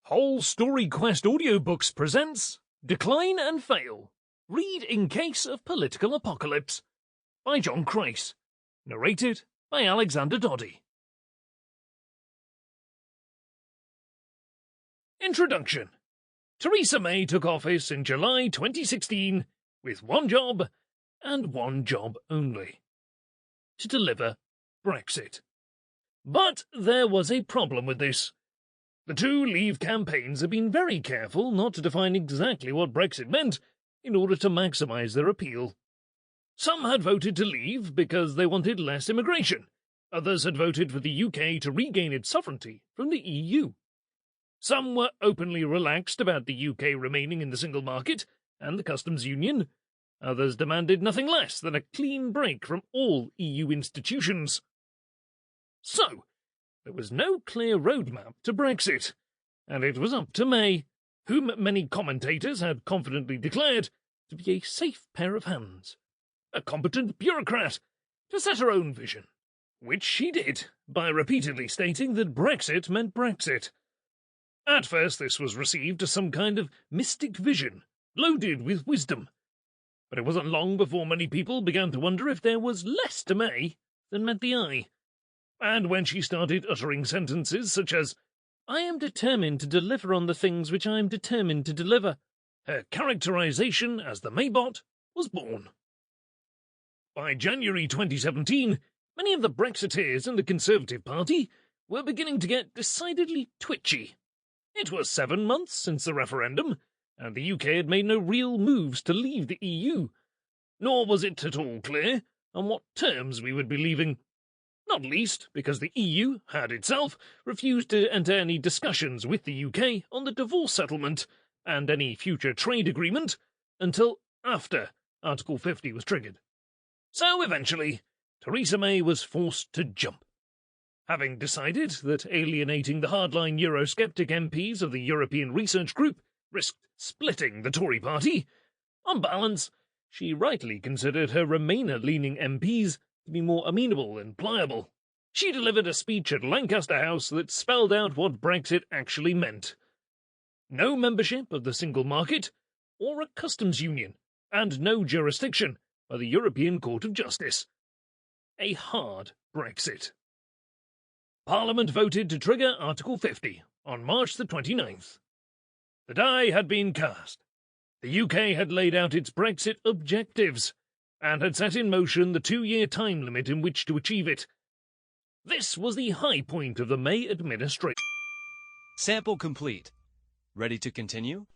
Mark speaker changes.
Speaker 1: Whole Story Quest Audiobooks presents Decline and Fail. Read in Case of Political Apocalypse by John Crace. Narrated by Alexander Doddy. Introduction. Theresa May took office in July 2016 with one job, and one job only: to deliver Brexit. But there was a problem with this. The two Leave campaigns have been very careful not to define exactly what Brexit meant in order to maximise their appeal. Some had voted to leave because they wanted less immigration. Others had voted for the UK to regain its sovereignty from the EU. Some were openly relaxed about the UK remaining in the single market and the customs union. Others demanded nothing less than a clean break from all EU institutions. So, there was no clear roadmap to Brexit, and it was up to May, whom many commentators had confidently declared to be a safe pair of hands, a competent bureaucrat, to set her own vision, which she did by repeatedly stating that Brexit meant Brexit. At first this was received as some kind of mystic vision, loaded with wisdom, but it wasn't long before many people began to wonder if there was less to May than met the eye. And when she started uttering sentences such as, "I am determined to deliver on the things which I am determined to deliver," her characterization as the Maybot was born. By January 2017, many of the Brexiteers in the Conservative Party were beginning to get decidedly twitchy. It was 7 months since the referendum, and the UK had made no real moves to leave the EU, nor was it at all clear on what terms we would be leaving. Not least because the EU had itself refused to enter any discussions with the UK on the divorce settlement and any future trade agreement until after Article 50 was triggered. So eventually, Theresa May was forced to jump. Having decided that alienating the hardline Eurosceptic MPs of the European Research Group risked splitting the Tory party, on balance, she rightly considered her Remainer-leaning MPs to be more amenable and pliable. She delivered a speech at Lancaster House that spelled out what Brexit actually meant: no membership of the single market or a customs union, and no jurisdiction by the European Court of Justice. A hard Brexit. Parliament voted to trigger Article 50 on March the 29th. The die had been cast. The UK had laid out its Brexit objectives, and had set in motion the 2-year time limit in which to achieve it. This was the high point of the May administration.
Speaker 2: Sample complete. Ready to continue?